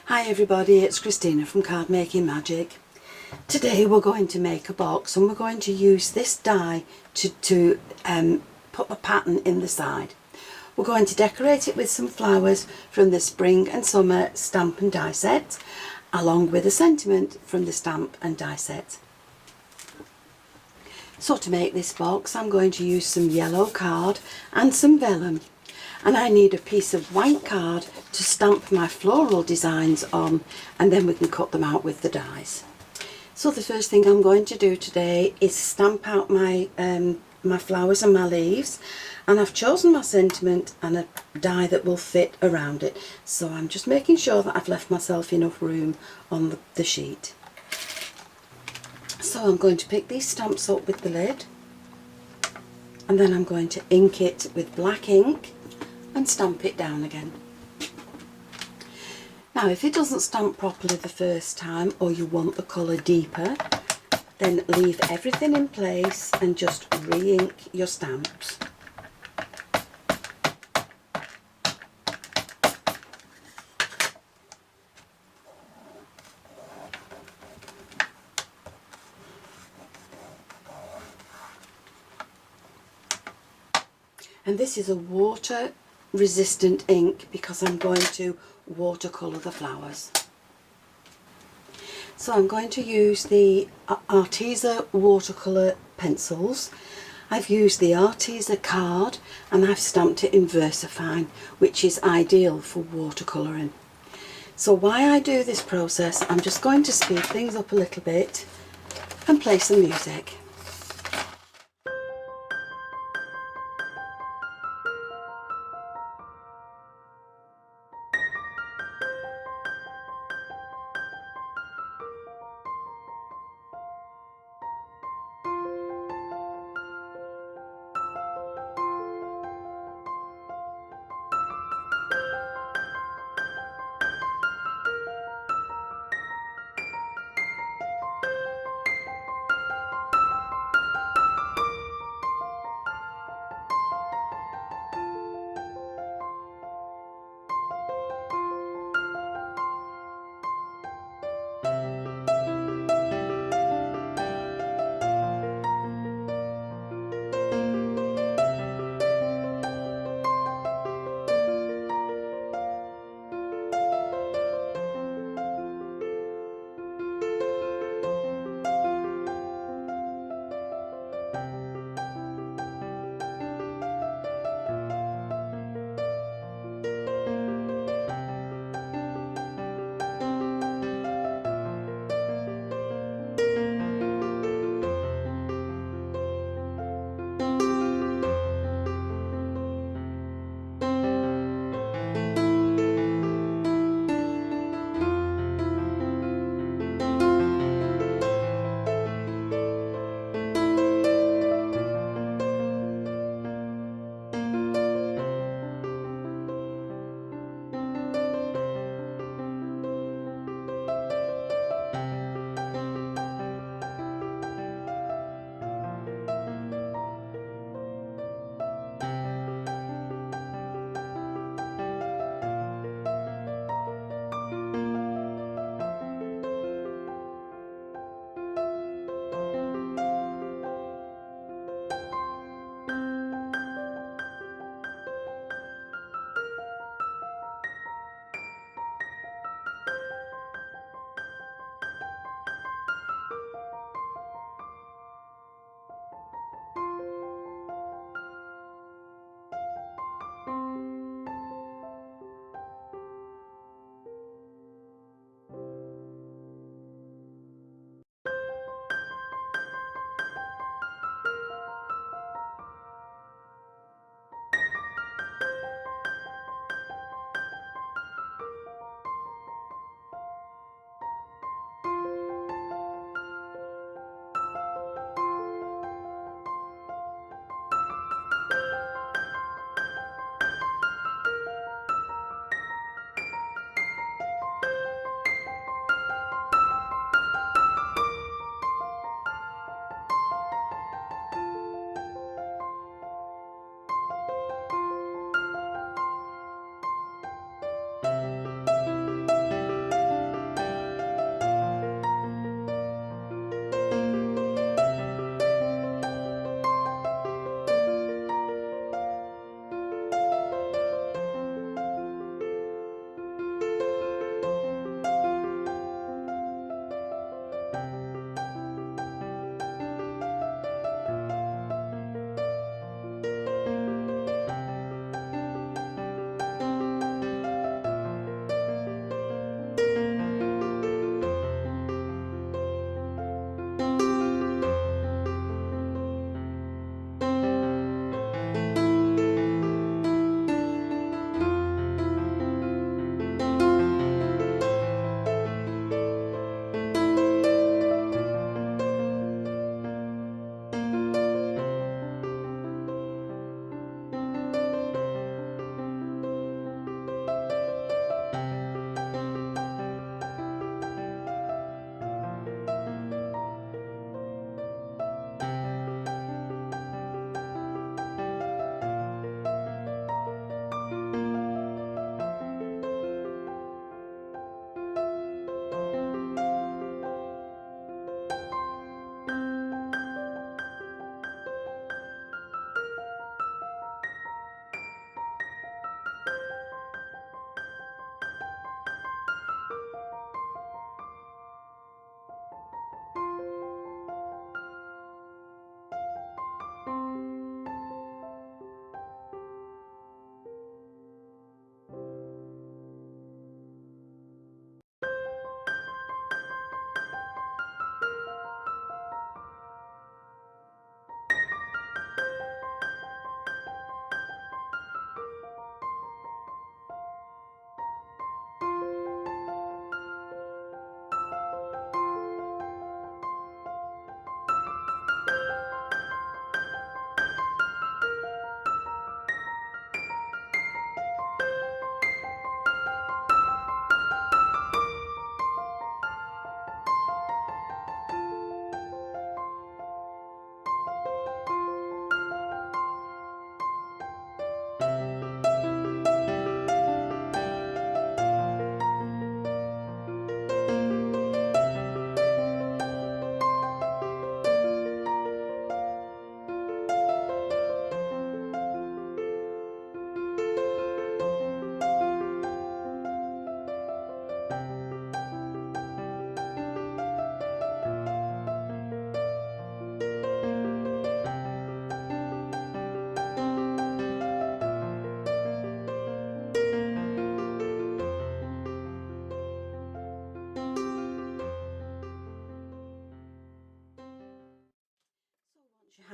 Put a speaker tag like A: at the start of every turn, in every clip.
A: Hi everybody, it's Christina from Card Making Magic. Today we're going to make a box and we're going to use this die to put the pattern in the side. We're going to decorate it with some flowers from the Spring and Summer stamp and die set, along with a sentiment from the stamp and die set. So to make this box I'm going to use some yellow card and some vellum. And I need a piece of white card to stamp my floral designs on, and then we can cut them out with the dies. So the first thing I'm going to do today is stamp out my my flowers and my leaves, and I've chosen my sentiment and a die that will fit around it. So I'm just making sure that I've left myself enough room on the sheet. So I'm going to pick these stamps up with the lid, and then I'm going to ink it with black ink and stamp it down again. Now if it doesn't stamp properly the first time, or you want the colour deeper, then leave everything in place and just re-ink your stamps. And this is a water resistant ink because I'm going to watercolour the flowers. So I'm going to use the Arteza watercolour pencils. I've used the Arteza card and I've stamped it in VersaFine, which is ideal for watercolouring. So while I do this process, I'm just going to speed things up a little bit and play some music.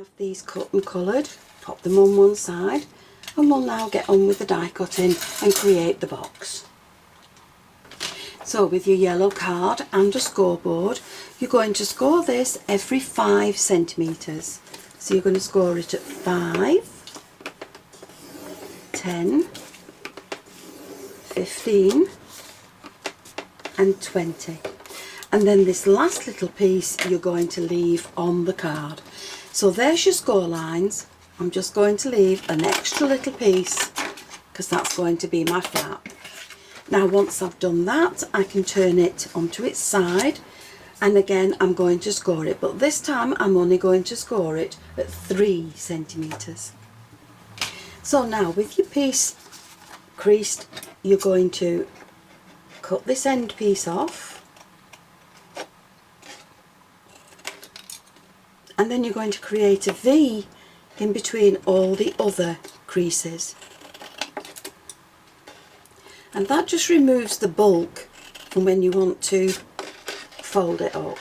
A: have these cut and coloured, pop them on one side, and we'll now get on with the die cutting and create the box. So with your yellow card and a scoreboard, you're going to score this every 5 centimetres. So you're going to score it at 5, 10, 15 and 20. And then this last little piece you're going to leave on the card. So there's your score lines. I'm just going to leave an extra little piece because that's going to be my flap. Now once I've done that, I can turn it onto its side, and again I'm going to score it, but this time I'm only going to score it at 3 centimetres. So now with your piece creased, you're going to cut this end piece off, and then you're going to create a V in between all the other creases. And that just removes the bulk from when you want to fold it up.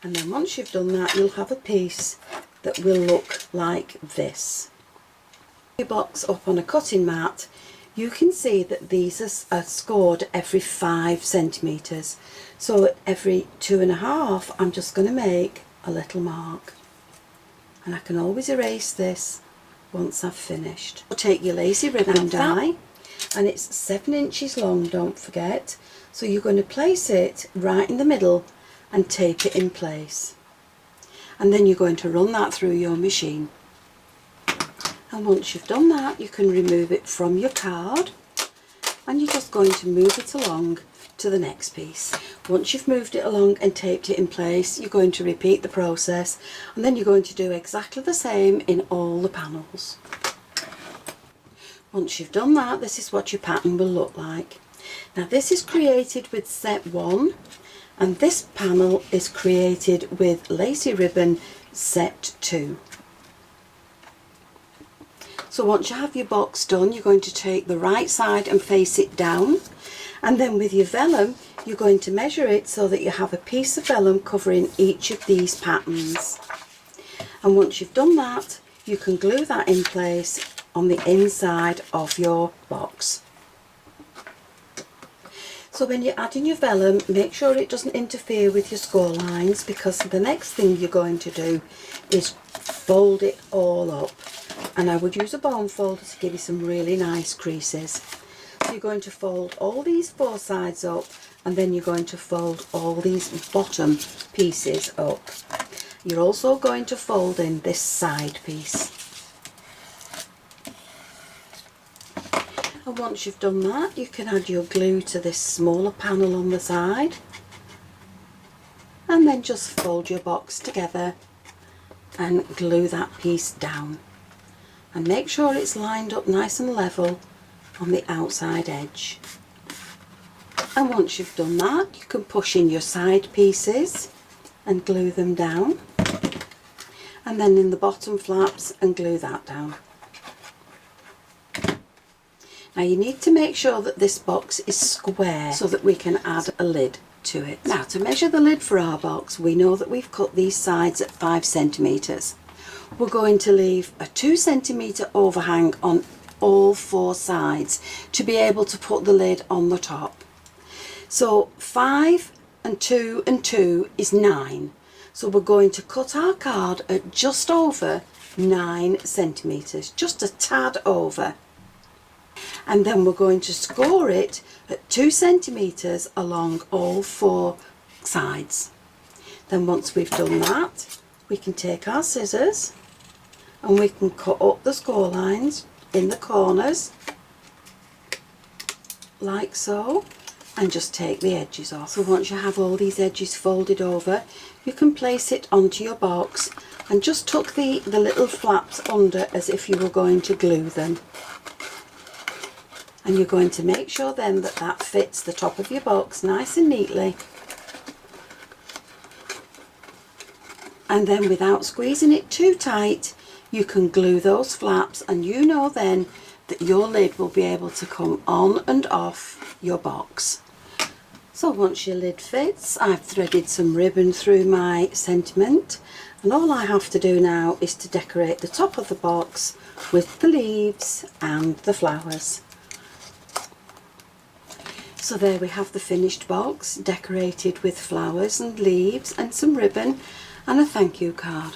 A: And then once you've done that, you'll have a piece that will look like this. Your box up on a cutting mat, you can see that these are scored every 5 centimetres. So at every 2.5, I'm just going to make a little mark. And I can always erase this once I've finished. I'll take your Lacey Ribbon Die, and it's 7 inches long, don't forget. So you're going to place it right in the middle and tape it in place. And then you're going to run that through your machine. And once you've done that, you can remove it from your card, and you're just going to move it along to the next piece. Once you've moved it along and taped it in place, you're going to repeat the process, and then you're going to do exactly the same in all the panels. Once you've done that, this is what your pattern will look like. Now this is created with set 1, and this panel is created with Lacey Ribbon set 2. So once you have your box done, you're going to take the right side and face it down, and then with your vellum you're going to measure it so that you have a piece of vellum covering each of these patterns. And once you've done that, you can glue that in place on the inside of your box. So when you're adding your vellum, make sure it doesn't interfere with your score lines, because the next thing you're going to do is fold it all up. And I would use a bone folder to give you some really nice creases. So you're going to fold all these 4 sides up, and then you're going to fold all these bottom pieces up. You're also going to fold in this side piece. And once you've done that, you can add your glue to this smaller panel on the side, and then just fold your box together and glue that piece down. And make sure it's lined up nice and level on the outside edge. And once you've done that, you can push in your side pieces and glue them down, and then in the bottom flaps and glue that down. Now you need to make sure that this box is square so that we can add a lid to it. Now to measure the lid for our box, we know that we've cut these sides at 5 centimetres. We're going to leave a 2 centimetre overhang on all 4 sides to be able to put the lid on the top. So 5 and 2 and 2 is 9. So we're going to cut our card at just over 9 centimetres, just a tad over. And then we're going to score it at 2 centimetres along all 4 sides. Then once we've done that, we can take our scissors and we can cut up the score lines in the corners like so, and just take the edges off. So once you have all these edges folded over, you can place it onto your box and just tuck the little flaps under as if you were going to glue them. And you're going to make sure then that that fits the top of your box nice and neatly. And then without squeezing it too tight, you can glue those flaps, and you know then that your lid will be able to come on and off your box. So once your lid fits, I've threaded some ribbon through my sentiment, and all I have to do now is to decorate the top of the box with the leaves and the flowers. So there we have the finished box, decorated with flowers and leaves and some ribbon and a thank you card.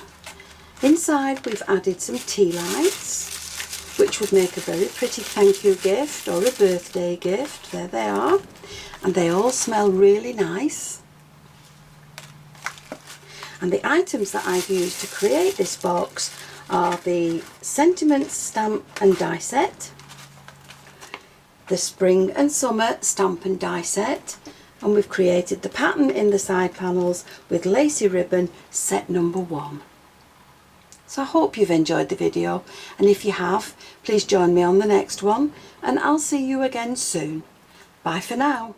A: Inside we've added some tea lights, which would make a very pretty thank you gift or a birthday gift. There they are, and they all smell really nice. And the items that I've used to create this box are the sentiment stamp and die set, the spring and summer stamp and die set, and we've created the pattern in the side panels with Lacey Ribbon set number 1. So I hope you've enjoyed the video, and if you have, please join me on the next one, and I'll see you again soon. Bye for now.